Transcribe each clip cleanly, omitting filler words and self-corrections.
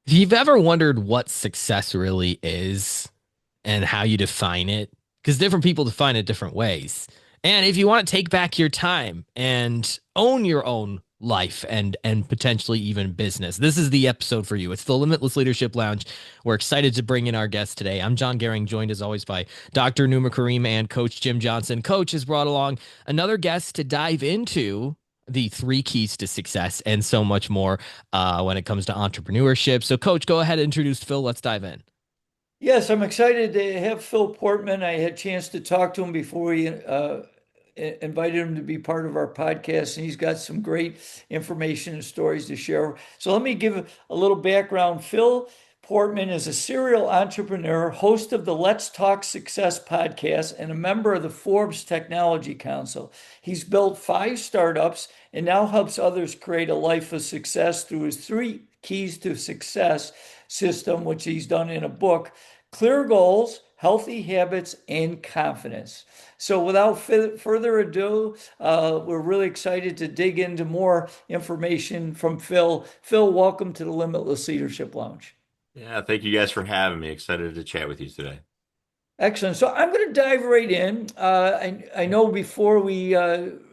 If you've ever wondered what success really is and how you define it, because different people define it different ways. And if you want to take back your time and own your own life and potentially even business, this is the episode for you. It's the Limitless Leadership Lounge. We're excited to bring in our guest today. I'm John Gehring, joined as always by Dr. Numa Kareem and Coach Jim Johnson. Coach has brought along another guest to dive into the three keys to success and so much more when it comes to entrepreneurship. So, Coach, go ahead and introduce Phil. Let's dive in. Yes, I'm excited to have Phil Portman. I had a chance to talk to him before we invited him to be part of our podcast, and he's got some great information and stories to share. So let me give a little background. Phil Portman is a serial entrepreneur, host of the Let's Talk Success podcast, and a member of the Forbes Technology Council. He's built 5 startups and now helps others create a life of success through his three keys to success system, which he's done in a book: clear goals, healthy habits, and confidence. So, without further ado, we're really excited to dig into more information from Phil. Phil, welcome to the Limitless Leadership Lounge. Yeah, thank you guys for having me. Excited to chat with you today. Excellent. So I'm going to dive right in. I know before we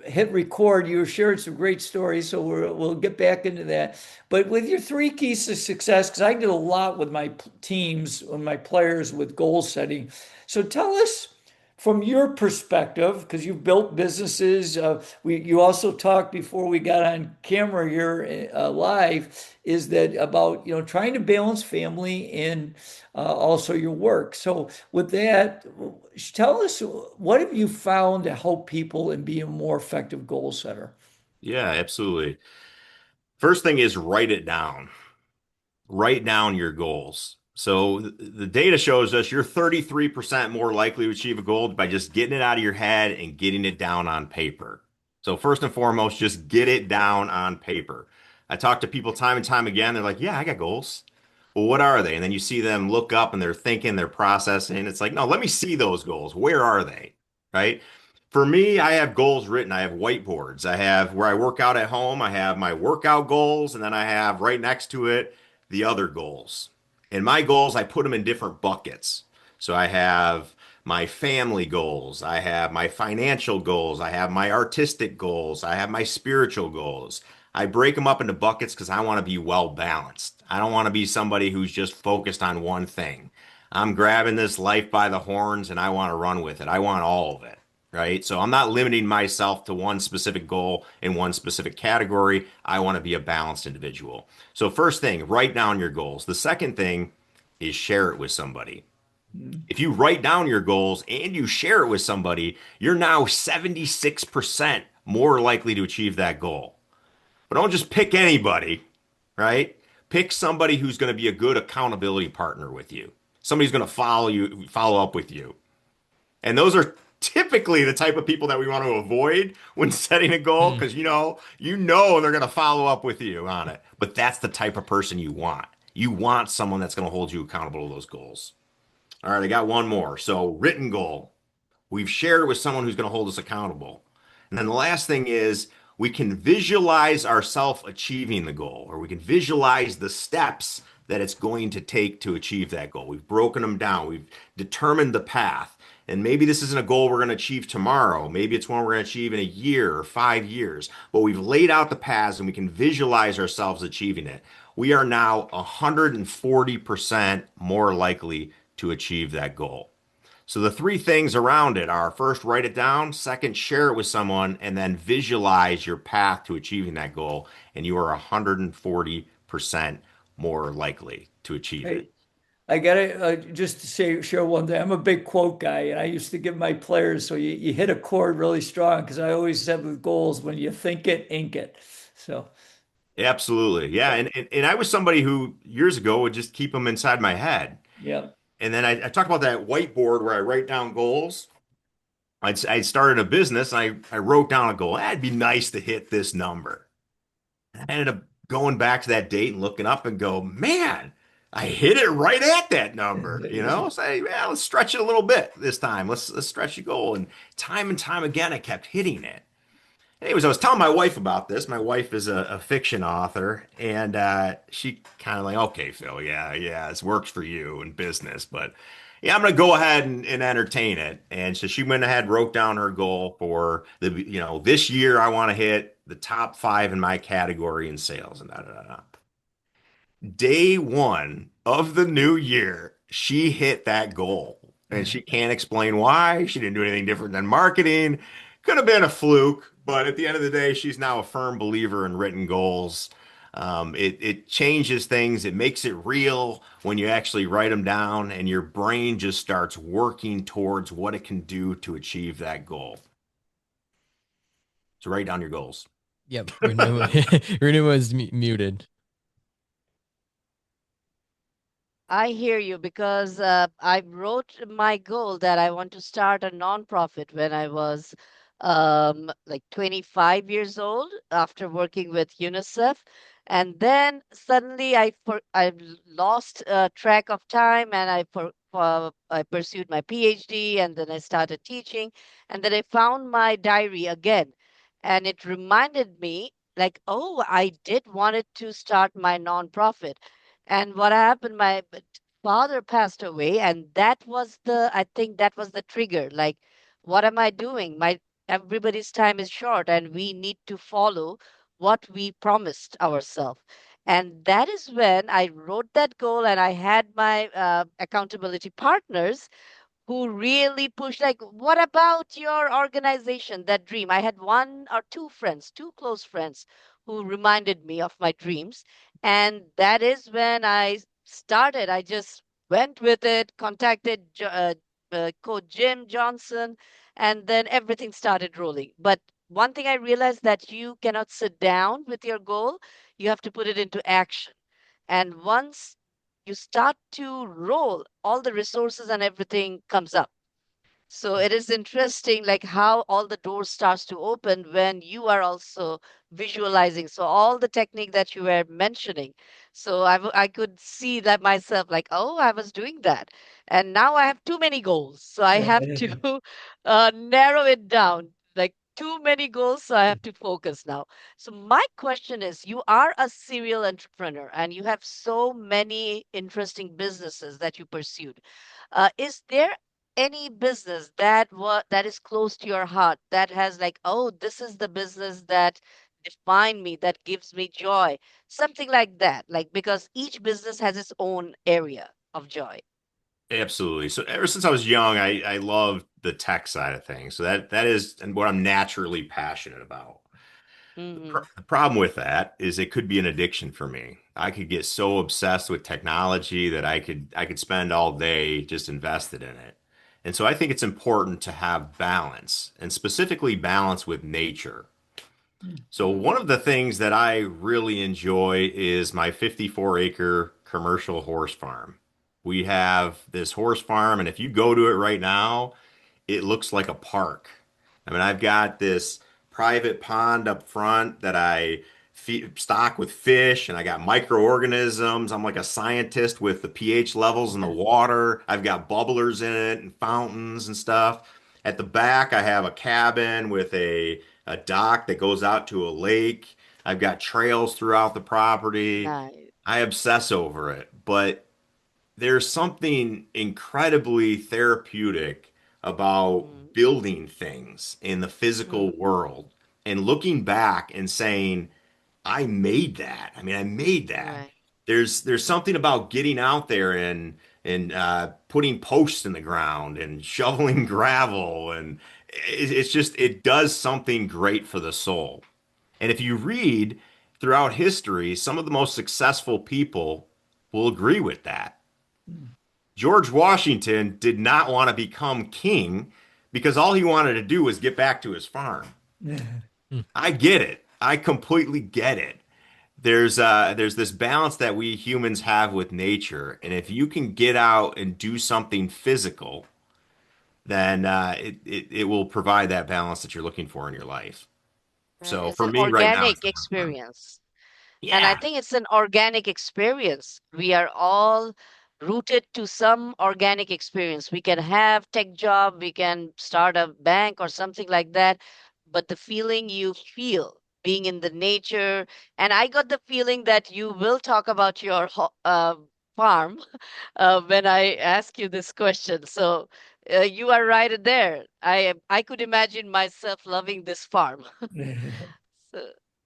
hit record, you were sharing some great stories, so we'll get back into that. But with your three keys to success, because I did a lot with my teams and my players with goal setting. So tell us from your perspective, because you've built businesses. You also talked before we got on camera here live, is that about trying to balance family and also your work. So with that, tell us, what have you found to help people and be a more effective goal setter? Yeah, absolutely. First thing is write it down. Write down your goals. So the data shows us you're 33% more likely to achieve a goal by just getting it out of your head and getting it down on paper. So first and foremost, just get it down on paper. I talk to people time and time again. They're like, yeah, I got goals. Well, what are they? And then you see them look up and they're thinking, they're processing. It's like, no, let me see those goals. Where are they? Right? For me, I have goals written. I have whiteboards. I have where I work out at home. I have my workout goals. And then I have right next to it the other goals. And my goals, I put them in different buckets. So I have my family goals. I have my financial goals. I have my artistic goals. I have my spiritual goals. I break them up into buckets because I want to be well balanced. I don't want to be somebody who's just focused on one thing. I'm grabbing this life by the horns and I want to run with it. I want all of it, right? So I'm not limiting myself to one specific goal in one specific category. I want to be a balanced individual. So first thing, write down your goals. The second thing is share it with somebody. If you write down your goals and you share it with somebody, you're now 76% more likely to achieve that goal. But don't just pick anybody, right? Pick somebody who's going to be a good accountability partner with you. Somebody's going to follow up with you. And those are typically the type of people that we want to avoid when setting a goal Hmm. because you know they're going to follow up with you on it. But that's the type of person you want. You want someone that's going to hold you accountable to those goals. All right, I got one more. So, written goal. We've shared it with someone who's going to hold us accountable. And then the last thing is we can visualize ourselves achieving the goal, or we can visualize the steps that it's going to take to achieve that goal. We've broken them down, we've determined the path. And maybe this isn't a goal we're going to achieve tomorrow. Maybe it's one we're going to achieve in a year or 5 years. But we've laid out the paths and we can visualize ourselves achieving it. We are now 140% more likely to achieve that goal. So the three things around it are: first, write it down; second, share it with someone; and then visualize your path to achieving that goal. And you are 140% more likely to achieve it. Hey, I got to just to say, share one thing. I'm a big quote guy, and I used to give my players, so you hit a chord really strong, because I always said with goals, when you think it, ink it. So, Absolutely. Yeah. And I was somebody who years ago would just keep them inside my head. yeah. And then I talk about that whiteboard where I write down goals. I started a business and I wrote down a goal. It'd be nice to hit this number. I ended up going back to that date and looking up and go, man, I hit it right at that number. Say, yeah, let's stretch it a little bit this time. Let's stretch the goal. And time again, I kept hitting it. Anyways, I was telling my wife about this. My wife is a fiction author, and she kind of like, okay, Phil, yeah, this works for you in business, but yeah, I'm gonna go ahead and entertain it. And so she went ahead, wrote down her goal for this year I want to hit the top five in my category in sales, and da da da. Da. Day one of the new year, she hit that goal. And she can't explain why. She didn't do anything different than marketing. Could have been a fluke, but at the end of the day, she's now a firm believer in written goals. It changes things. It makes it real when you actually write them down, and your brain just starts working towards what it can do to achieve that goal. So write down your goals. Yep. Renew Renew is muted. I hear you because I wrote my goal that I want to start a nonprofit when I was like 25 years old after working with UNICEF. And then suddenly I lost track of time and I pursued my PhD and then I started teaching. And then I found my diary again. And it reminded me like, oh, I did wanted to start my nonprofit. And what happened, my father passed away, and I think that was the trigger. Like, what am I doing? Everybody's time is short, and we need to follow what we promised ourselves. And that is when I wrote that goal, and I had my accountability partners who really pushed like, what about your organization, that dream? I had one or two friends, two close friends, who reminded me of my dreams. And that is when I started. I just went with it, contacted coach Jim Johnson, and then everything started rolling. But one thing I realized, that you cannot sit down with your goal, you have to put it into action. And once you start to roll, all the resources and everything comes up. So it is interesting, like how all the doors starts to open when you are also visualizing. So all the technique that you were mentioning. So I could see that myself, like, oh, I was doing that, and now I have too many goals. So I have to narrow it down. Like too many goals, so I have to focus now. So my question is, you are a serial entrepreneur, and you have so many interesting businesses that you pursued. Is there any business that is close to your heart, that has like, oh, this is the business that define me, that gives me joy, something like that, like, because each business has its own area of joy. Absolutely. So ever since I was young, I loved the tech side of things. So that is and what I'm naturally passionate about. Hmm. The problem with that is it could be an addiction for me. I could get so obsessed with technology that I could spend all day just invested in it. And so I think it's important to have balance, and specifically balance with nature. So one Hmm. of the things that I really enjoy is my 54-acre commercial horse farm. We have this horse farm, and if you go to it right now, it looks like a park. I mean, I've got this private pond up front that I stock with fish, and I got microorganisms. I'm like a scientist with the pH levels in the water. I've got bubblers in it and fountains and stuff. At the back, I have a cabin with a dock that goes out to a lake. I've got trails throughout the property. Nice. I obsess over it, but there's something incredibly therapeutic about Hmm. building things in the physical Hmm. world and looking back and saying, I made that. I mean, I made that. Right. There's something about getting out there and putting posts in the ground and shoveling gravel, and it's just it does something great for the soul. And if you read throughout history, some of the most successful people will agree with that. George Washington did not want to become king because all he wanted to do was get back to his farm. Hmm. I get it. I completely get it. There's this balance that we humans have with nature, and if you can get out and do something physical, then it will provide that balance that you're looking for in your life. So It's for an me right now, it's organic the horse farm. experience. And I Yeah, think it's an organic experience. We are all rooted to some organic experience. We can have tech job, we can start a bank or something like that. but the feeling you feel being in the nature. And I got the feeling that you will talk about your farm when I ask you this question. So you are right there. I could imagine myself loving this farm. So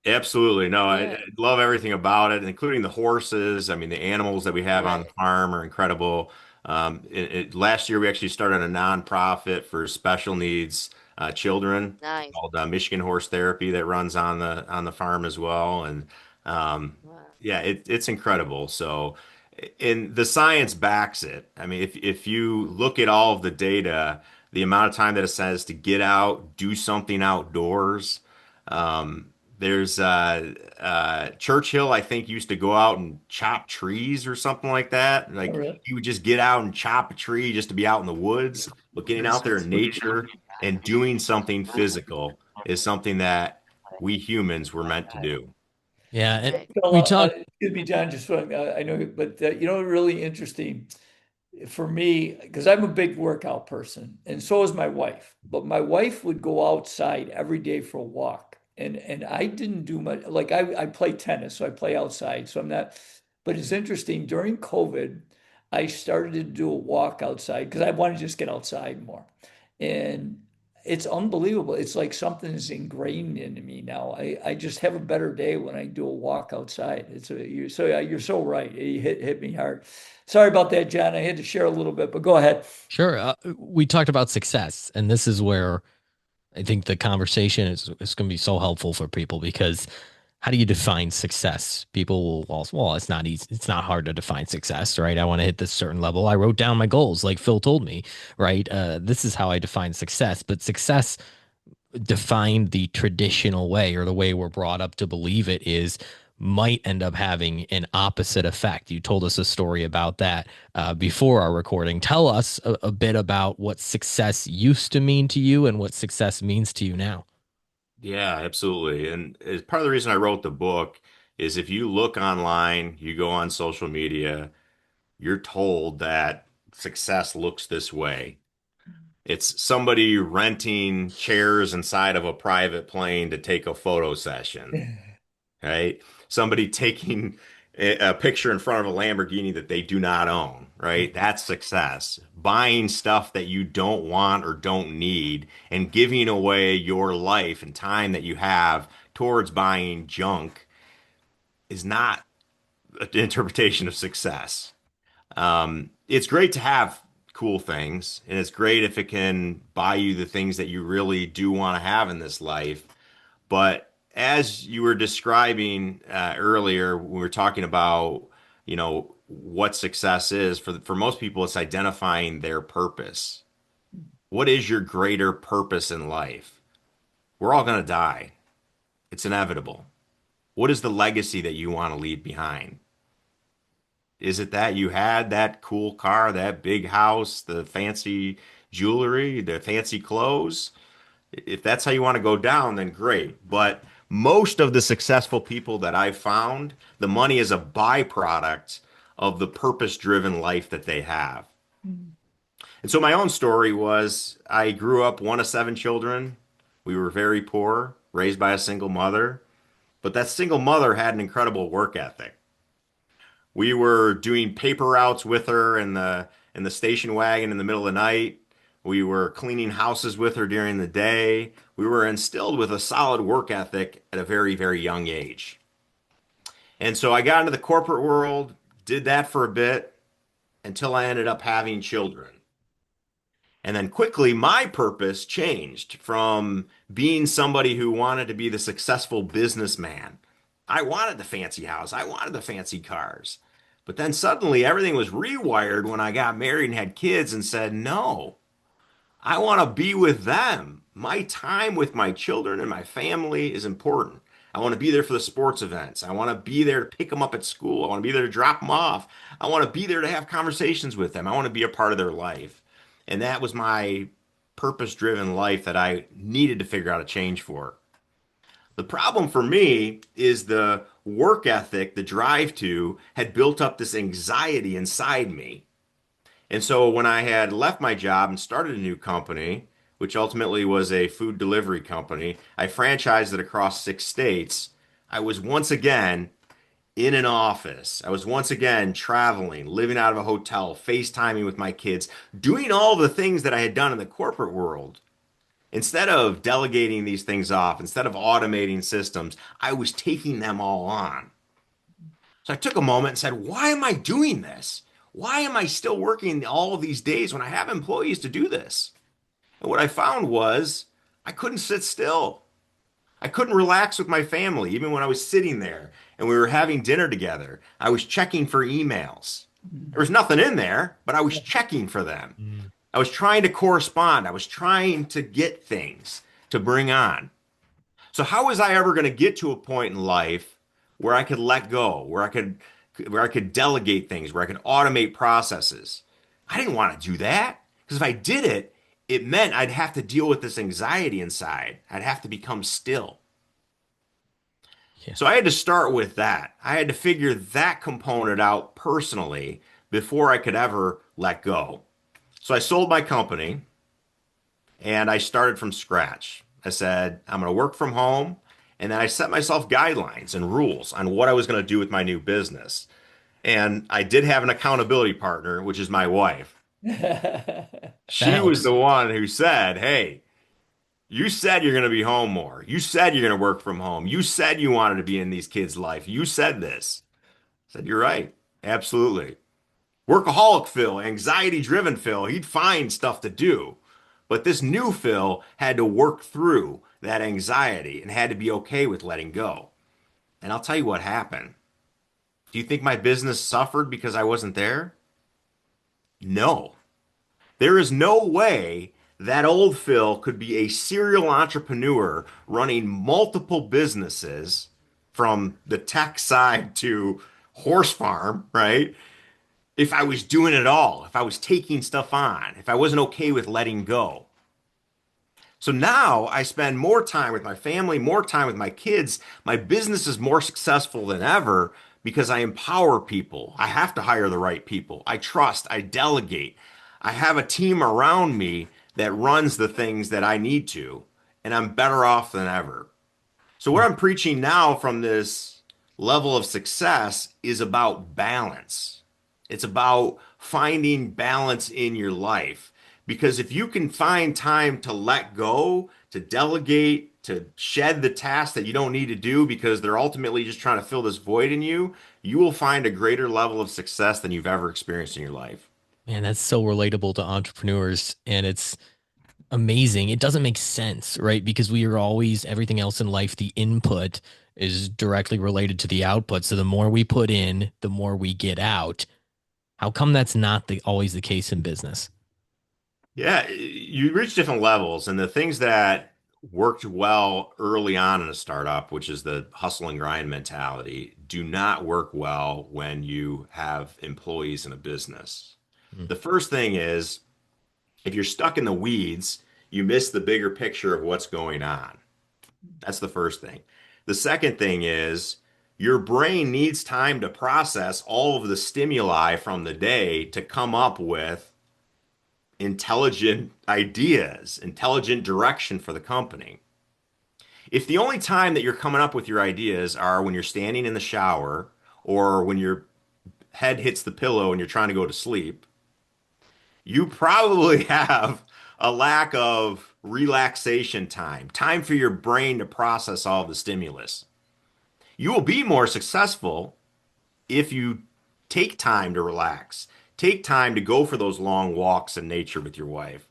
Absolutely. No, I yeah, love everything about it, including the horses. I mean, the animals that we have on the right. farm are incredible. Last year, we actually started a nonprofit for special needs children Nice. called Michigan Horse Therapy that runs on the farm as well. And Wow. yeah, it's incredible. So, and the science backs it. I mean, if you look at all of the data, the amount of time that it says to get out, do something outdoors. There's Churchill, I think, used to go out and chop trees or something like that. All Like right. he would just get out and chop a tree just to be out in the woods. But getting out there in nature and doing something physical is something that we humans were meant to do. Yeah, and Right. we Well, talked. excuse me, John, just I know, but really interesting for me, because I'm a big workout person, and so is my wife. But my wife would go outside every day for a walk, and I didn't do much. Like I play tennis, so I play outside. So I'm not. But it's interesting. During COVID, I started to do a walk outside because I want to just get outside more, and it's unbelievable. It's like something is ingrained into me now. I just have a better day when I do a walk outside. You're so right. You hit me hard. Sorry about that, John. I had to share a little bit, but go ahead. Sure. We talked about success, and this is where I think the conversation is going to be so helpful for people because how do you define success? People will also, well, it's not easy. It's not hard to define success, right? I want to hit this certain level. I wrote down my goals, like Phil told me, right? This is how I define success. But success defined the traditional way or the way we're brought up to believe it is might end up having an opposite effect. You told us a story about that before our recording. Tell us a bit about what success used to mean to you and what success means to you now. Yeah, absolutely. And as part of the reason I wrote the book is if you look online, you go on social media, you're told that success looks this way. It's somebody renting chairs inside of a private plane to take a photo session, right? Somebody taking a picture in front of a Lamborghini that they do not own, right? That's success. Buying stuff that you don't want or don't need and giving away your life and time that you have towards buying junk is not an interpretation of success. It's great to have cool things, and it's great if it can buy you the things that you really do want to have in this life. But as you were describing earlier, we were talking about, what success is for most people, it's identifying their purpose. What is your greater purpose in life? We're all going to die. It's inevitable. What is the legacy that you want to leave behind? Is it that you had that cool car, that big house, the fancy jewelry, the fancy clothes? If that's how you want to go down, then great. But most of the successful people that I've found, the money is a byproduct of the purpose-driven life that they have. And so my own story was I grew up one of seven children. We were very poor, raised by a single mother, but that single mother had an incredible work ethic. We were doing paper routes with her in the station wagon in the middle of the night. We were cleaning houses with her during the day. We were instilled with a solid work ethic at a very, very young age. And so I got into the corporate world, did that for a bit until I ended up having children. And then quickly, my purpose changed from being somebody who wanted to be the successful businessman. I wanted the fancy house, I wanted the fancy cars. But then suddenly everything was rewired when I got married and had kids and said, no, I want to be with them. My time with my children and my family is important. I want to be there for the sports events. I want to be there to pick them up at school. I want to be there to drop them off. I want to be there to have conversations with them. I want to be a part of their life. And that was my purpose-driven life that I needed to figure out a change for. The problem for me is the work ethic, the drive to, had built up this anxiety inside me. And so when I had left my job and started a new company, which ultimately was a food delivery company. I franchised it across 6 states. I was once again in an office. I was once again traveling, living out of a hotel, FaceTiming with my kids, doing all the things that I had done in the corporate world. Instead of delegating these things off, instead of automating systems, I was taking them all on. So I took a moment and said, why am I doing this? Why am I still working all of these days when I have employees to do this? And what I found was I couldn't sit still. I couldn't relax with my family, even when I was sitting there and we were having dinner together. I was checking for emails. There was nothing in there, but I was checking for them. Mm. I was trying to correspond. I was trying to get things to bring on. So how was I ever going to get to a point in life where I could let go, where I could delegate things, where I could automate processes? I didn't want to do that because if I did it, it meant I'd have to deal with this anxiety inside. I'd have to become still. Yeah. So I had to start with that. I had to figure that component out personally before I could ever let go. So I sold my company and I started from scratch. I said, I'm going to work from home. And then I set myself guidelines and rules on what I was going to do with my new business. And I did have an accountability partner, which is my wife. That She was helps. the one who said, hey, you said you're going to be home more. You said you're going to work from home. You said you wanted to be in these kids' life. You said this. I said, you're right. Absolutely. Workaholic Phil, anxiety driven Phil, he'd find stuff to do. But this new Phil had to work through that anxiety and had to be okay with letting go. And I'll tell you what happened. Do you think my business suffered because I wasn't there? No. There is no way that old Phil could be a serial entrepreneur running multiple businesses from the tech side to horse farm, right? If I was doing it all, if I was taking stuff on, if I wasn't okay with letting go. So now I spend more time with my family, more time with my kids. My business is more successful than ever because I empower people. I have to hire the right people. I trust, I delegate. I have a team around me that runs the things that I need to, and I'm better off than ever. So, what I'm preaching now from this level of success is about balance. It's about finding balance in your life. Because if you can find time to let go, to delegate, to shed the tasks that you don't need to do because they're ultimately just trying to fill this void in you, you will find a greater level of success than you've ever experienced in your life. Man, that's so relatable to entrepreneurs. And it's amazing. It doesn't make sense, right? Because we are always, everything else in life, the input is directly related to the output. So the more we put in, the more we get out. How come that's not always the case in business? Yeah, you reach different levels, and the things that worked well early on in a startup, which is the hustle and grind mentality, do not work well when you have employees in a business. Mm. The first thing is if you're stuck in the weeds, you miss the bigger picture of what's going on. That's the first thing. The second thing is your brain needs time to process all of the stimuli from the day to come up with intelligent ideas, intelligent direction for the company. If the only time that you're coming up with your ideas are when you're standing in the shower or when your head hits the pillow and you're trying to go to sleep, you probably have a lack of relaxation time, time for your brain to process all the stimulus. You will be more successful if you take time to relax, take time to go for those long walks in nature with your wife.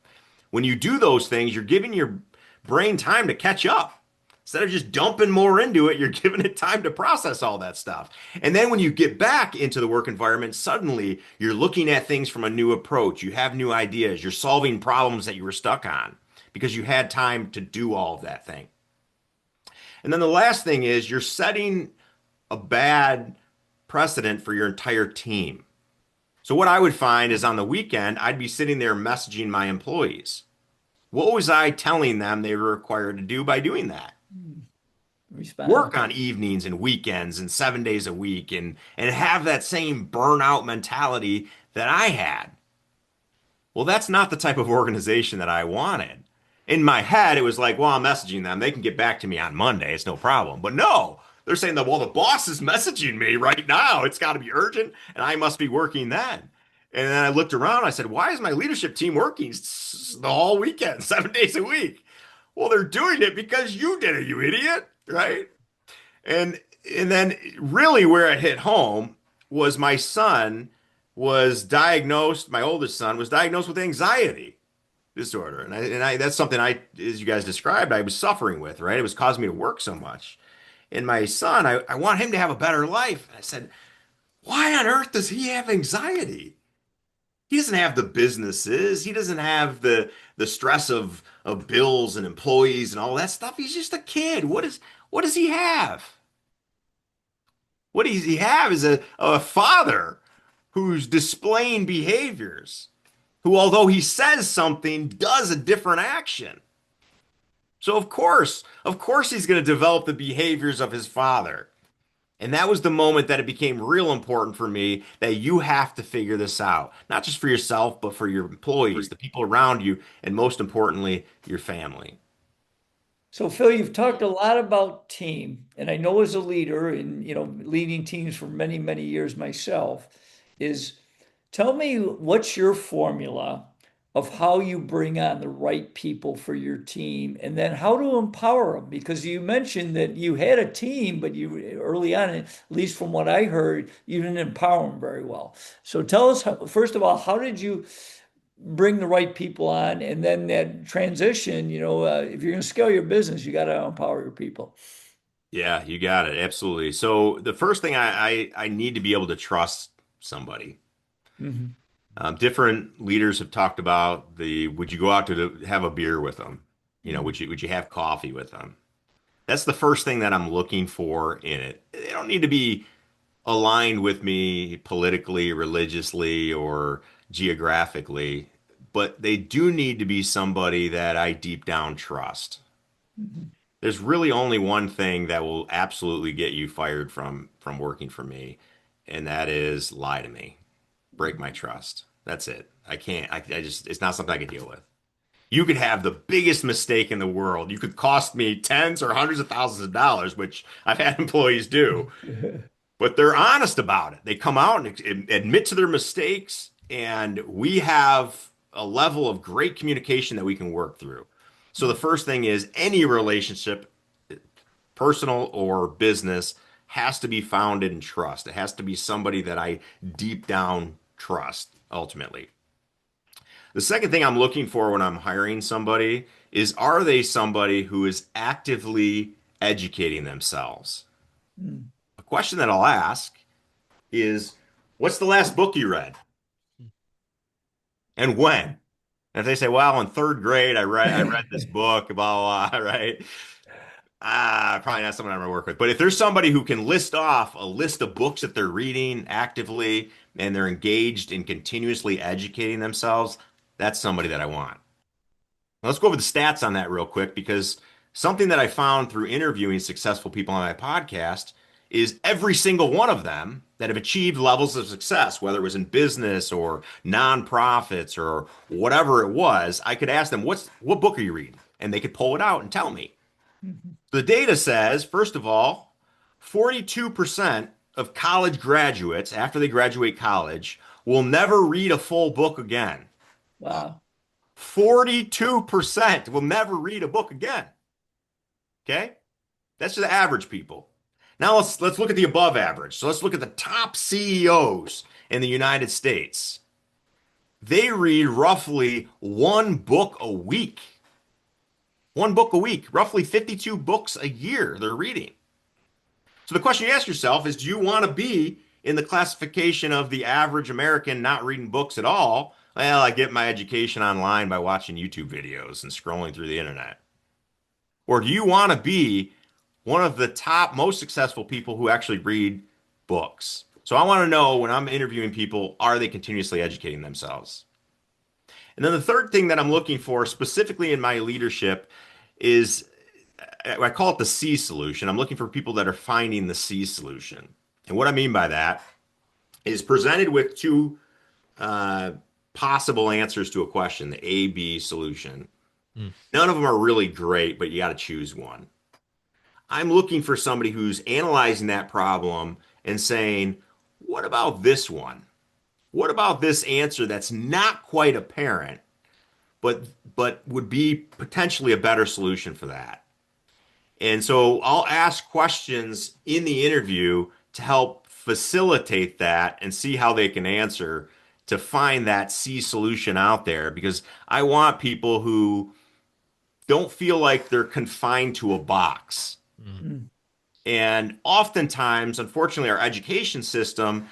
When you do those things, you're giving your brain time to catch up. Instead of just dumping more into it, you're giving it time to process all that stuff. And then when you get back into the work environment, suddenly you're looking at things from a new approach. You have new ideas. You're solving problems that you were stuck on because you had time to do all of that thing. And then the last thing is you're setting a bad precedent for your entire team. So what I would find is on the weekend, I'd be sitting there messaging my employees. What was I telling them they were required to do by doing that? Respond. Work on evenings and weekends and 7 days a week and have that same burnout mentality that I had. Well, that's not the type of organization that I wanted. In my head, it was like, well, I'm messaging them. They can get back to me on Monday. It's no problem. But no, they're saying that, well, the boss is messaging me right now. It's got to be urgent, and I must be working then. And then I looked around. I said, why is my leadership team working the whole weekend, 7 days a week? Well, they're doing it because you did it, you idiot, right? And and then really where it hit home was my son was diagnosed, my oldest son was diagnosed with anxiety disorder. And I that's something I, as you guys described, I was suffering with, right? It was causing me to work so much. And my son, I want him to have a better life. And I said, why on earth does he have anxiety? He doesn't have the businesses. He doesn't have the stress of bills and employees and all that stuff. He's just a kid. What does he have? What does he have is a father who's displaying behaviors, who, although he says something, does a different action. So of course he's going to develop the behaviors of his father. And that was the moment that it became real important for me that you have to figure this out, not just for yourself, but for your employees, the people around you, and most importantly, your family. So Phil, you've talked a lot about team, and I know as a leader and leading teams for many, many years myself, is tell me what's your formula of how you bring on the right people for your team and then how to empower them? Because you mentioned that you had a team, but you early on, at least from what I heard, you didn't empower them very well. So tell us, first of all, how did you bring the right people on, and then that transition, if you're going to scale your business, you got to empower your people. Yeah, you got it. Absolutely. So the first thing I need to be able to trust somebody. Mhm. Different leaders have talked about would you go out to have a beer with them? Mhm. Would you have coffee with them? That's the first thing that I'm looking for in it. They don't need to be aligned with me politically, religiously, or geographically, but they do need to be somebody that I deep down trust. Mhm. There's really only one thing that will absolutely get you fired from working for me, and that is lie to me, break my trust. That's it. I can't. I just it's not something I can deal with. You could have the biggest mistake in the world. You could cost me tens or hundreds of thousands of dollars, which I've had employees do, but they're honest about it. They come out and admit to their mistakes, and we have a level of great communication that we can work through. So the first thing is any relationship, personal or business, has to be founded in trust. It has to be somebody that I deep down trust ultimately. The second thing I'm looking for when I'm hiring somebody is, are they somebody who is actively educating themselves? Mhm. A question that I'll ask is, what's the last book you read and when? And if they say, well, in third grade, I read this book, blah, blah, blah, right? Probably not someone I'm gonna work with. But if there's somebody who can list off a list of books that they're reading actively and they're engaged in continuously educating themselves, that's somebody that I want. Now, let's go over the stats on that real quick, because something that I found through interviewing successful people on my podcast is every single one of them that have achieved levels of success, whether it was in business or nonprofits or whatever it was, I could ask them, what book are you reading? And they could pull it out and tell me. Mhm. The data says, first of all, 42% of college graduates, after they graduate college, will never read a full book again. Wow. 42% will never read a book again. Okay? That's just the average people. Now let's look at the above average. So let's look at the top CEOs in the United States. They read roughly one book a week. One book a week, roughly 52 books a year they're reading. So the question you ask yourself is, do you want to be in the classification of the average American not reading books at all? Well, I get my education online by watching YouTube videos and scrolling through the internet. Or do you want to be one of the top most successful people who actually read books? So I want to know, when I'm interviewing people, are they continuously educating themselves? And then the third thing that I'm looking for specifically in my leadership is, I call it the C solution. I'm looking for people that are finding the C solution. And what I mean by that is, presented with two uh, possible answers to a question, the A, B solution. Mm. None of them are really great, but you got to choose one. I'm looking for somebody who's analyzing that problem and saying, what about this one? What about this answer that's not quite apparent, but would be potentially a better solution for that? And so I'll ask questions in the interview to help facilitate that and see how they can answer to find that C solution out there because I want people who don't feel like they're confined to a box. Mm. Mm. And oftentimes, unfortunately, our education system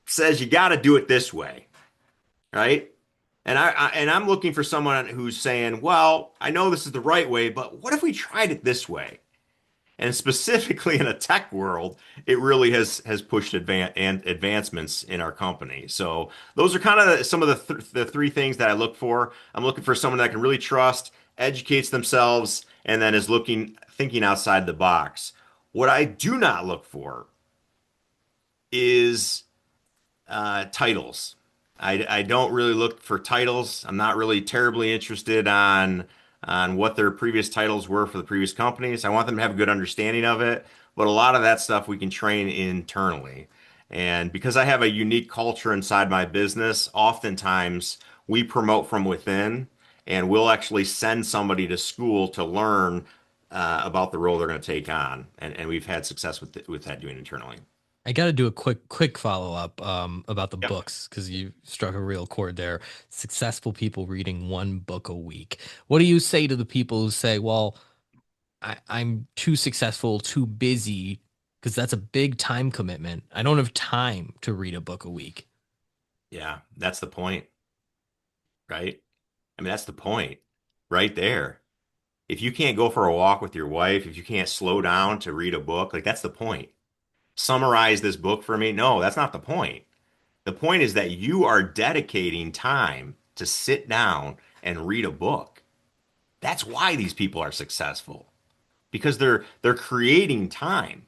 says you got to do it this way, right? And I'm looking for someone who's saying, well, I know this is the right way, but what if we tried it this way? And specifically in a tech world, it really has pushed advancements in our company. So those are kind of some of the three things that I look for. I'm looking for someone that I can really trust, educates themselves, and then is thinking outside the box. What I do not look for is titles. I don't really look for titles. I'm not really terribly interested on what their previous titles were for the previous companies. I want them to have a good understanding of it, but a lot of that stuff we can train internally. And because I have a unique culture inside my business, oftentimes we promote from within, and we'll actually send somebody to school to learn about the role they're going to take on. And we've had success with that doing internally. I got to do a quick follow up about the Yep. books because you struck a real chord there. Successful people reading one book a week. What do you say to the people who say, "Well, I'm too successful, too busy," because that's a big time commitment. I don't have time to read a book a week. Yeah, that's the point, right? I mean, that's the point right there. If you can't go for a walk with your wife, if you can't slow down to read a book, like that's the point. Summarize this book for me. No, that's not the point. The point is that you are dedicating time to sit down and read a book. That's why these people are successful because they're creating time.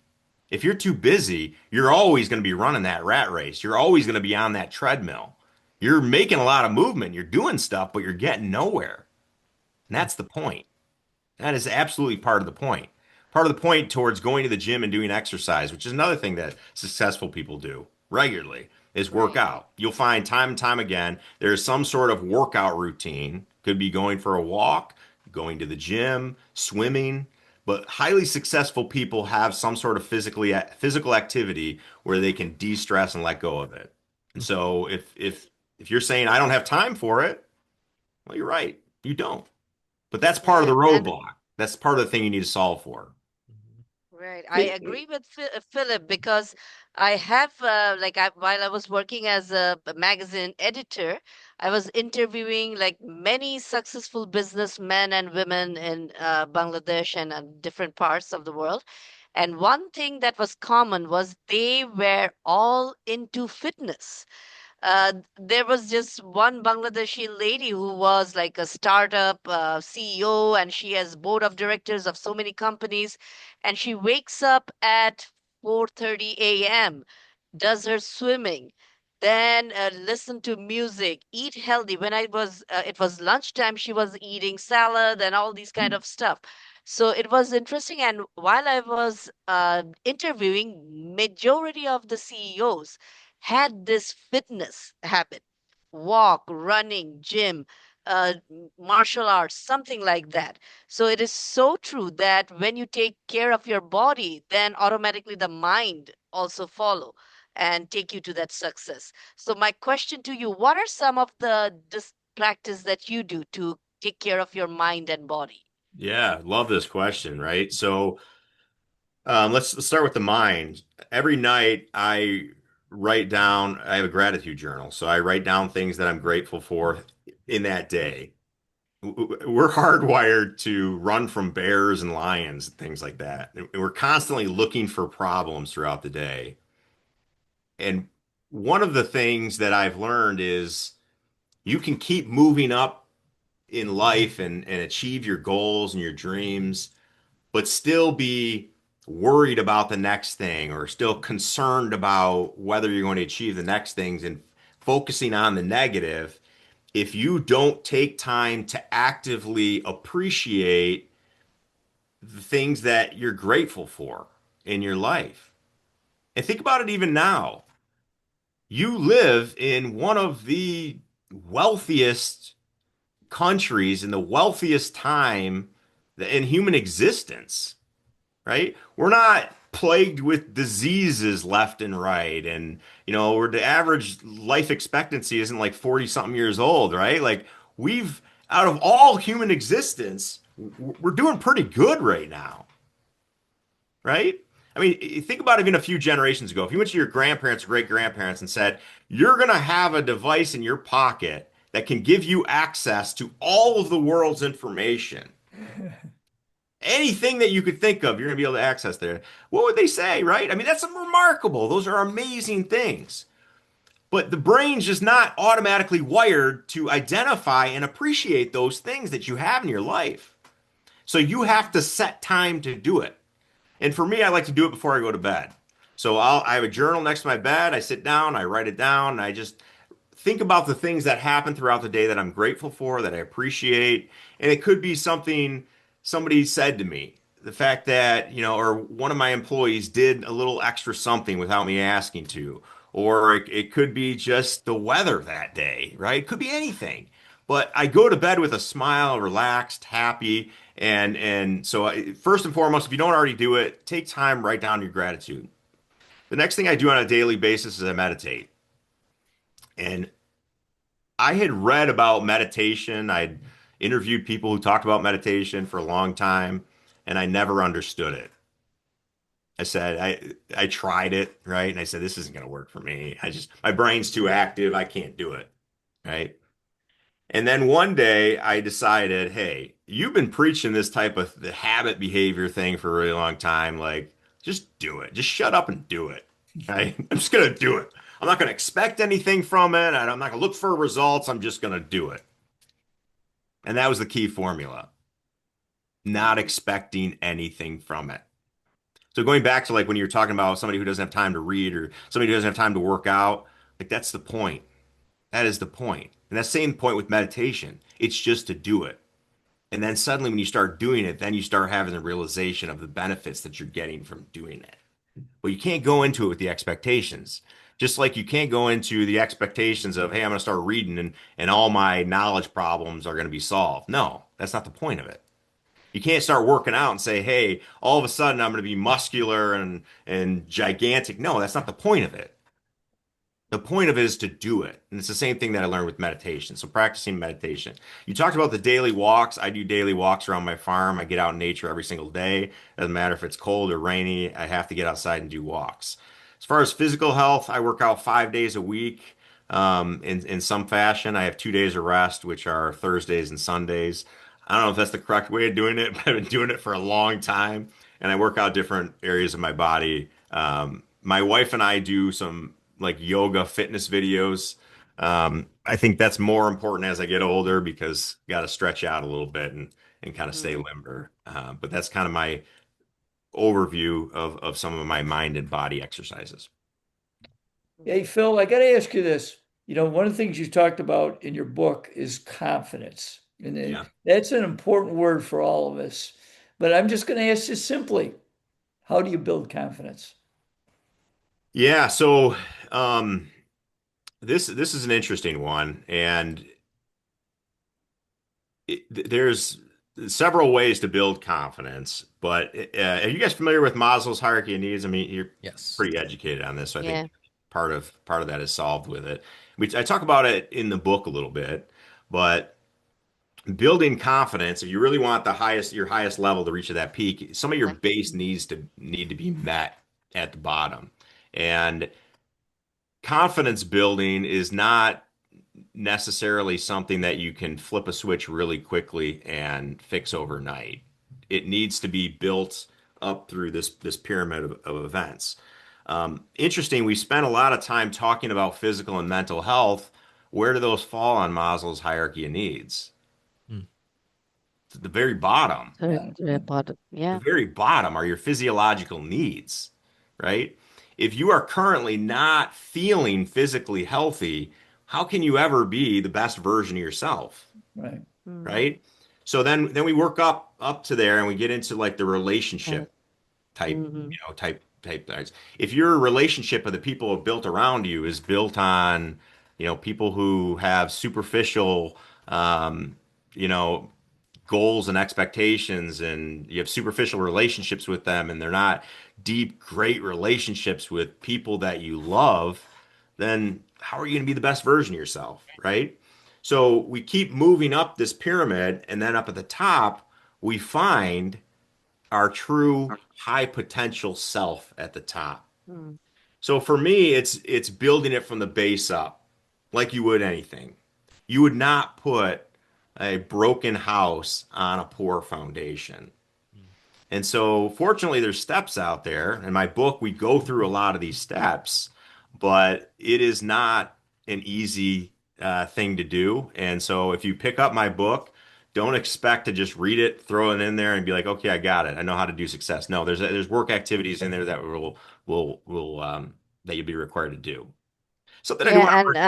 If you're too busy, you're always going to be running that rat race. You're always going to be on that treadmill. You're making a lot of movement, you're doing stuff, but you're getting nowhere. And that's the point. That is absolutely part of the point. Part of the point towards going to the gym and doing exercise, which is another thing that successful people do regularly, is work Right. out. You'll find time and time again, there's some sort of workout routine. Could be going for a walk, going to the gym, swimming, but highly successful people have some sort of physical activity where they can de-stress and let go of it. And so if you're saying I don't have time for it, well, you're right. You don't. But that's part of the Yeah, and roadblock. That's part of the thing you need to solve for. right. I Hey, agree with Philip because I have, while I was working as a magazine editor, I was interviewing like many successful businessmen and women in Bangladesh and different parts of the world. And one thing that was common was they were all into fitness. There was just one Bangladeshi lady who was like a startup CEO, and she has board of directors of so many companies, and she wakes up at 4:30 a.m., does her swimming, then listen to music, eat healthy. When it was lunchtime, she was eating salad and all these kind of stuff. So it was interesting. And while I was interviewing, majority of the CEOs had this fitness habit, walk, running, gym, martial arts, something like that. So it is so true that when you take care of your body, then automatically the mind also follow and take you to that success. So my question to you, what are some of the practice that you do to take care of your mind and body? Yeah, love this question, right? So let's start with the mind. Every night I write down, I have a gratitude journal. So I write down things that I'm grateful for in that day. We're hardwired to run from bears and lions and things like that. And we're constantly looking for problems throughout the day. And one of the things that I've learned is you can keep moving up in life and achieve your goals and your dreams, but still be worried about the next thing or still concerned about whether you're going to achieve the next things and focusing on the negative. if you don't take time to actively appreciate the things that you're grateful for in your life. And think about it even now. You live in one of the wealthiest countries in the wealthiest time in human existence, right? We're not plagued with diseases left and right. And, where the average life expectancy isn't like 40 something years old, right? Like out of all human existence, we're doing pretty good right now, right? I mean, think about even a few generations ago. If you went to your grandparents or great grandparents and said, you're going to have a device in your pocket that can give you access to all of the world's information, anything that you could think of, you're going to be able to access there. What would they say, right? I mean, that's remarkable. Those are amazing things. But the brain's just not automatically wired to identify and appreciate those things that you have in your life. So you have to set time to do it. And for me, I like to do it before I go to bed. So I have a journal next to my bed. I sit down, I write it down, and I just think about the things that happen throughout the day that I'm grateful for, that I appreciate. And it could be something somebody said to me. The fact that, or one of my employees did a little extra something without me asking to. Or it could be just the weather that day, right? It could be anything. But I go to bed with a smile, relaxed, happy. And so first and foremost, if you don't already do it, take time, write down your gratitude. The next thing I do on a daily basis is I meditate. And I had read about meditation. I'd interviewed people who talked about meditation for a long time, and I never understood it. I said, I tried it, right? And I said, this isn't going to work for me. My brain's too active. I can't do it, right? And then one day I decided, hey, you've been preaching this type of the habit behavior thing for a really long time. Like, just do it. Just shut up and do it. Right? I'm just going to do it. I'm not going to expect anything from it. I'm not going to look for results. I'm just going to do it. And that was the key formula. Not expecting anything from it. So going back to like when you're talking about somebody who doesn't have time to read or somebody who doesn't have time to work out, like that's the point. That is the point. And that same point with meditation. It's just to do it. And then suddenly when you start doing it, then you start having the realization of the benefits that you're getting from doing it. But you can't go into it with the expectations. Just like you can't go into the expectations of, hey, I'm going to start reading and all my knowledge problems are going to be solved. No, that's not the point of it. You can't start working out and say, hey, all of a sudden I'm going to be muscular and gigantic. No, that's not the point of it. The point of it is to do it. And it's the same thing that I learned with meditation. So practicing meditation. You talked about the daily walks. I do daily walks around my farm. I get out in nature every single day. Doesn't matter if it's cold or rainy. I have to get outside and do walks. As far as physical health, I work out 5 days a week in some fashion. I have 2 days of rest, which are Thursdays and Sundays. I don't know if that's the correct way of doing it, but I've been doing it for a long time. And I work out different areas of my body. My wife and I do some like yoga fitness videos. I think that's more important as I get older because got to stretch out a little bit and kind of stay Mhm. limber. But that's kind of my overview of some of my mind and body exercises. Hey, Phil, I got to ask you this. One of the things you talked about in your book is confidence. And Yeah. that's an important word for all of us. But I'm just going to ask you simply, how do you build confidence? Yeah. So this is an interesting one, and there's several ways to build confidence. But are you guys familiar with Maslow's hierarchy of needs? I mean, you're Yes. pretty educated on this, so I Yeah. think part of that is solved with it. I talk about it in the book a little bit, but building confidence, if you really want your highest level to reach to that peak, some of your Like, base need to be met at the bottom. And confidence building is not necessarily something that you can flip a switch really quickly and fix overnight. It needs to be built up through this pyramid of events. Interesting, we spent a lot of time talking about physical and mental health. Where do those fall on Maslow's hierarchy of needs? Mm. To the very bottom. correct. Yeah. Very important. The Yeah. very bottom are your physiological needs, right? If you are currently not feeling physically healthy, how can you ever be the best version of yourself? Right. Mm. Right? So then we work up to there and we get into like the Right. relationship type, Mhm. type things. If your relationship of the people who have built around you is built on, people who have superficial, um, you know, goals and expectations, and you have superficial relationships with them, and they're not deep, great relationships with people that you love, then how are you going to be the best version of yourself, right? So we keep moving up this pyramid, and then up at the top, we find our true high potential self at the top. Mm. So for me, it's building it from the base up, like you would anything. You would not put a broken house on a poor foundation. And so fortunately, there's steps out there. In my book, we go through a lot of these steps, but it is not an easy thing to do. And so if you pick up my book, don't expect to just read it, throw it in there, and be like, okay, I got it. I know how to do success. No, there's work activities in there that will that you'll be required to do. Something I do Yeah, want and to.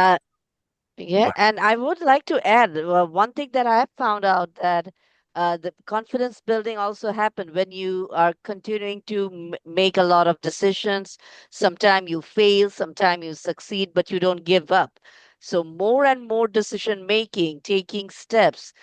yeah, and I would like to add one thing that I have found out that the confidence building also happen when you are continuing to make a lot of decisions. Sometimes you fail, sometimes you succeed, but you don't give up. So more and more decision making, taking steps.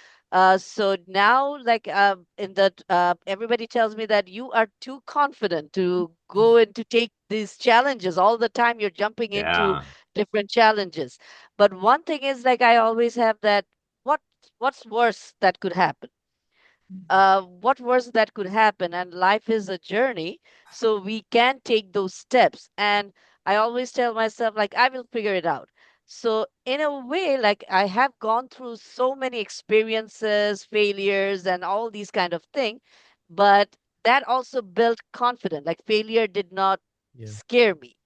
So now, like in that, everybody tells me that you are too confident to go and to take these challenges all the time. You're jumping into Yeah. different challenges. But one thing is like I always have that what what's worse that could happen? What worse that could happen? And life is a journey, so we can take those steps. And I always tell myself like I will figure it out. So in a way, like I have gone through so many experiences, failures, and all these kind of thing, but that also built confidence. Like failure did not Yeah. scare me,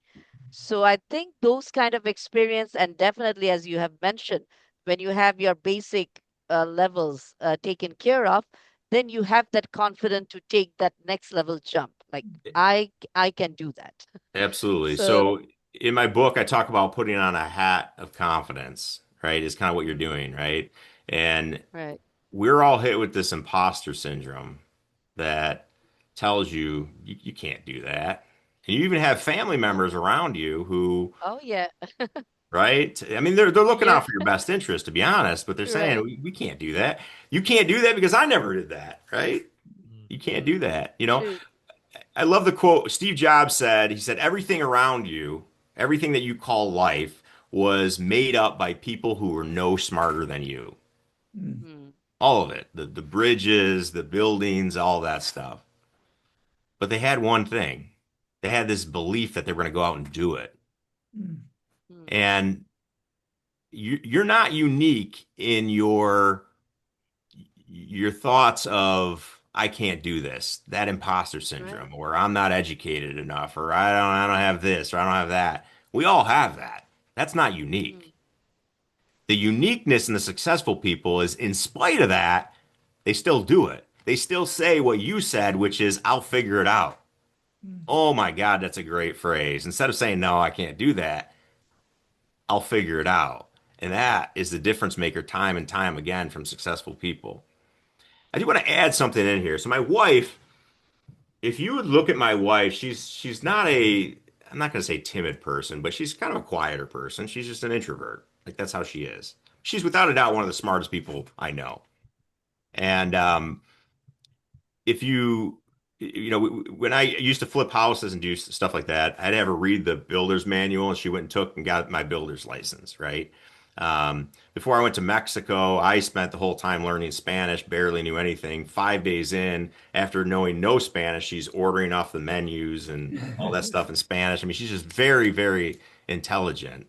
so I think those kind of experience, and definitely as you have mentioned, when you have your basic levels taken care of, then you have that confidence to take that next level jump. Like I can do that. Absolutely. So So in my book, I talk about putting on a hat of confidence, right? Is kind of what you're mm, doing, right? And right, we're all hit with this imposter syndrome that tells you can't do that. And you even have family members around you who, oh yeah, right? I mean, they're looking yeah, out for your best interest, to be honest, but they're saying right, we can't do that. You can't do that because I never did that, right? Mm. You can't mm, do that. true, I love the quote Steve Jobs said. He said, everything around you, everything that you call life, was made up by people who were no smarter than you. Mm, mm, All of it, the bridges, the buildings, all that stuff. But they had one thing. They had this belief that they were going to go out and do it. mm, mm, And you're not unique in your thoughts of I can't do this, that imposter right, syndrome, or I'm not educated enough, or I don't have this, or I don't have that. We all have that. That's not mm, unique. The uniqueness in the successful people is in spite of that, they still do it. They still say what you said, which is I'll figure it out. mm, Oh my God, that's a great phrase. Instead of saying no, I can't do that, I'll figure it out. And that is the difference maker time and time again from successful people. I do want to add something in here. So my wife, if you would look at my wife, she's not a I'm not going to say timid person, but she's kind of a quieter person. She's just an introvert. Like that's how she is. She's without a doubt one of the smartest people I know. And if when I used to flip houses and do stuff like that, I'd have her read the builder's manual, and she went and took and got my builder's license, right? Before I went to Mexico, I spent the whole time learning Spanish, barely knew anything. 5 days in, after knowing no Spanish, she's ordering off the menus and all that stuff in Spanish. I mean, she's just very, very intelligent.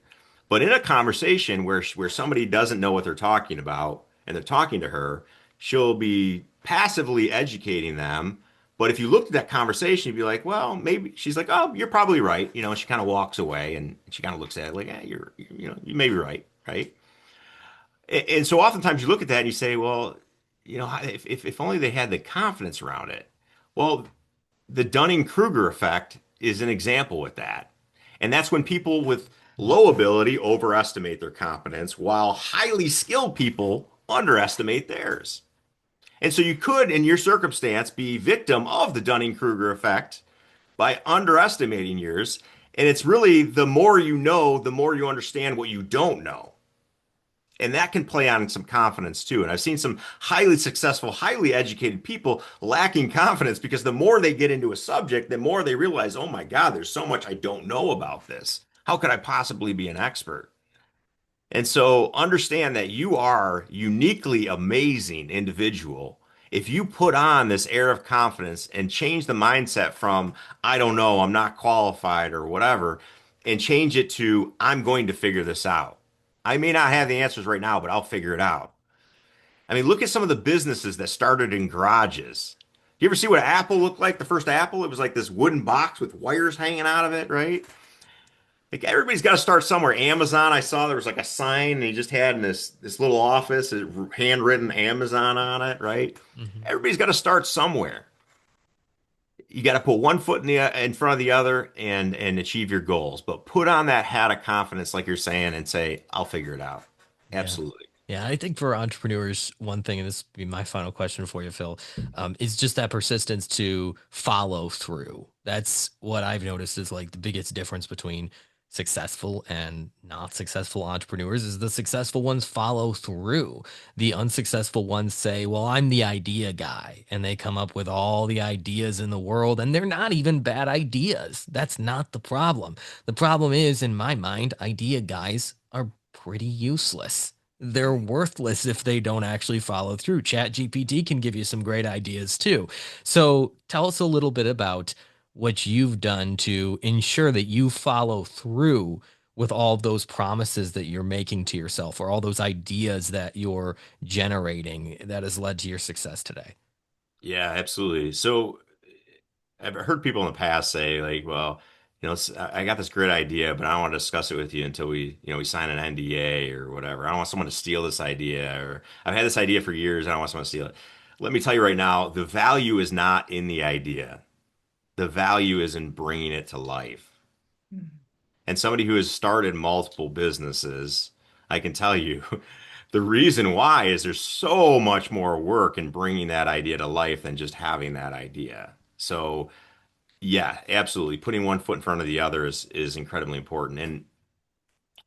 But in a conversation where somebody doesn't know what they're talking about and they're talking to her, she'll be passively educating them. But if you looked at that conversation, you'd be like, well, maybe she's like, oh, you're probably right. And she kind of walks away and she kind of looks at it like, yeah, you may be right, right? And so oftentimes you look at that and you say, well, if only they had the confidence around it. Well, the Dunning-Kruger effect is an example with that. And that's when people with Low ability overestimate their competence, while highly skilled people underestimate theirs. And so you could, in your circumstance, be victim of the Dunning-Kruger effect by underestimating yours. And it's really the more you know, the more you understand what you don't know. And that can play on some confidence too. And I've seen some highly successful, highly educated people lacking confidence because the more they get into a subject, the more they realize, oh my God, there's so much I don't know about this. How could I possibly be an expert? And so understand that you are uniquely amazing individual. If you put on this air of confidence and change the mindset from, I don't know, I'm not qualified or whatever, and change it to, I'm going to figure this out. I may not have the answers right now, but I'll figure it out. I mean, look at some of the businesses that started in garages. Do you ever see what Apple looked like? The first Apple, it was like this wooden box with wires hanging out of it, right? Like everybody's got to start somewhere. Amazon, I saw there was like a sign and he just had in this little office, handwritten Amazon on it, right? Mhm. Everybody's got to start somewhere. You got to put one foot in front of the other and achieve your goals. But put on that hat of confidence, like you're saying, and say, "I'll figure it out." Yeah. Absolutely. Yeah, I think for entrepreneurs, one thing, and this will be my final question for you, Phil, is just that persistence to follow through. That's what I've noticed is like the biggest difference between successful and not successful entrepreneurs is the successful ones follow through. The unsuccessful ones say, well, I'm the idea guy. And they come up with all the ideas in the world, and they're not even bad ideas. That's not the problem. The problem is, in my mind, idea guys are pretty useless. They're worthless if they don't actually follow through. Chat GPT can give you some great ideas too. So tell us a little bit about what you've done to ensure that you follow through with all those promises that you're making to yourself or all those ideas that you're generating that has led to your success today. Yeah, absolutely. So I've heard people in the past say, like, well, I got this great idea, but I don't want to discuss it with you until we sign an NDA or whatever. I don't want someone to steal this idea, or I've had this idea for years. I don't want someone to steal it. Let me tell you right now, the value is not in the idea. The value is in bringing it to life. And somebody who has started multiple businesses, I can tell you the reason why is there's so much more work in bringing that idea to life than just having that idea. So, yeah, absolutely. Putting one foot in front of the other is incredibly important. And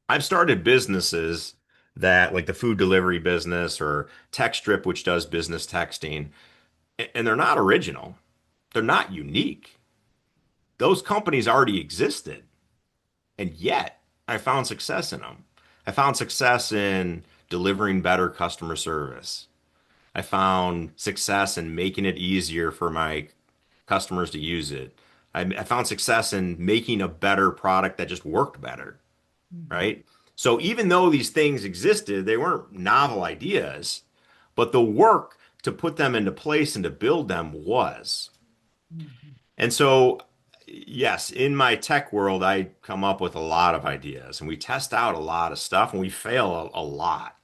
I've started businesses that like the food delivery business or TechStrip, which does business texting, and they're not original. They're not unique. Those companies already existed. And yet I found success in them. I found success in delivering better customer service. I found success in making it easier for my customers to use it. I found success in making a better product that just worked better, right? So even though these things existed, they weren't novel ideas, but the work to put them into place and to build them was. And so, yes, in my tech world, I come up with a lot of ideas and we test out a lot of stuff and we fail a lot.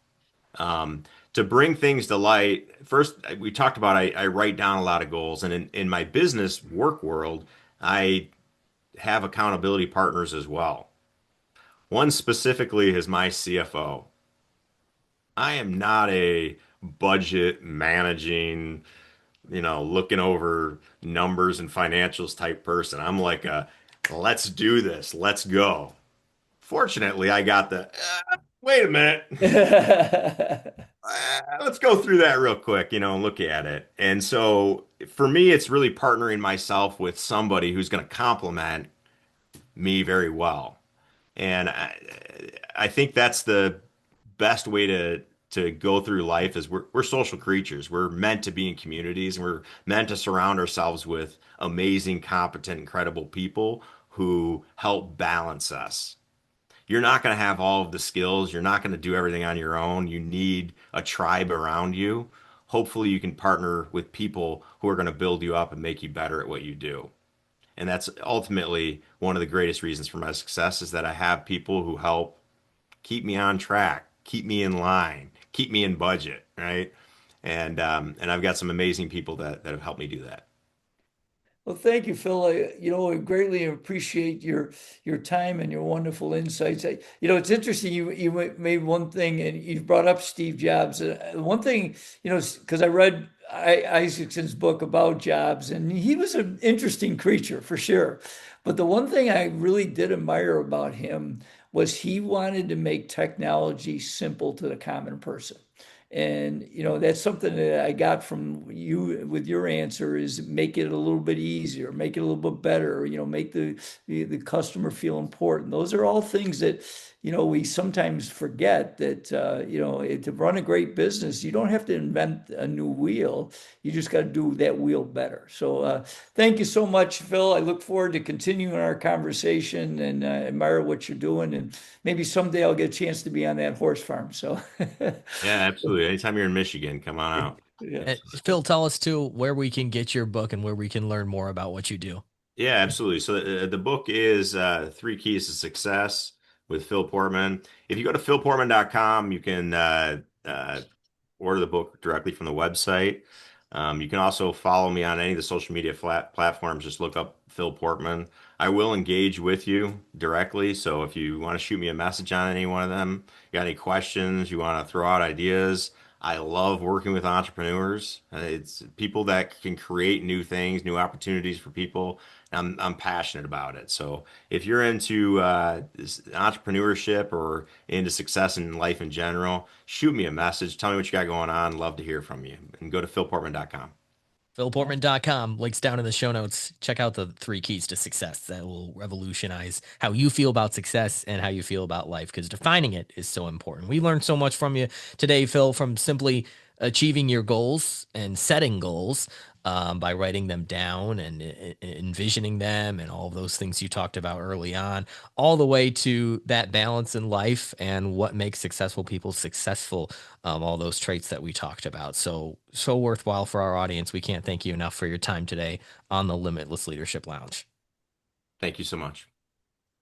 To bring things to light, first, we talked about I write down a lot of goals. And in my business work world, I have accountability partners as well. One specifically is my CFO. I am not a budget managing, looking over numbers and financials type person. I'm like let's do this, let's go. Fortunately, I got wait a minute. Let's go through that real quick, and look at it. And so for me, it's really partnering myself with somebody who's going to complement me very well. And I think that's the best way to go through life is we're social creatures. We're meant to be in communities and we're meant to surround ourselves with amazing, competent, incredible people who help balance us. You're not going to have all of the skills. You're not going to do everything on your own. You need a tribe around you. Hopefully, you can partner with people who are going to build you up and make you better at what you do. And that's ultimately one of the greatest reasons for my success is that I have people who help keep me on track, keep me in line, keep me in budget, right? And I've got some amazing people that have helped me do that. Well, thank you, Phil. I greatly appreciate your time and your wonderful insights. It's interesting. You made one thing, and you brought up Steve Jobs. One thing, because I read Isaacson's book about Jobs, and he was an interesting creature for sure. But the one thing I really did admire about him was he wanted to make technology simple to the common person. And that's something that I got from you with your answer is make it a little bit easier, make it a little bit better, make the customer feel important. Those are all things that, we sometimes forget that, to run a great business, you don't have to invent a new wheel. You just got to do that wheel better. So thank you so much, Phil. I look forward to continuing our conversation and admire what you're doing. And maybe someday I'll get a chance to be on that horse farm. So Yeah, absolutely. Anytime you're in Michigan, come on out. yeah. Phil, tell us too where we can get your book and where we can learn more about what you do. Yeah, absolutely. So the book is Three Keys to Success with Phil Portman. If you go to philportman.com, you can order the book directly from the website. You can also follow me on any of the social media platforms. Just look up Phil Portman. I will engage with you directly. So if you want to shoot me a message on any one of them, you got any questions, you want to throw out ideas, I love working with entrepreneurs. It's people that can create new things, new opportunities for people. I'm passionate about it. So if you're into entrepreneurship or into success in life in general, shoot me a message. Tell me what you got going on. Love to hear from you. And go to philportman.com. philportman.com, links down in the show notes. Check out the 3 keys to success that will revolutionize how you feel about success and how you feel about life, because defining it is so important. We learned so much from you today, Phil, from simply achieving your goals and setting goals by writing them down and envisioning them and all of those things you talked about early on, all the way to that balance in life and what makes successful people successful, all those traits that we talked about. So worthwhile for our audience. We can't thank you enough for your time today on the Limitless Leadership Lounge. Thank you so much.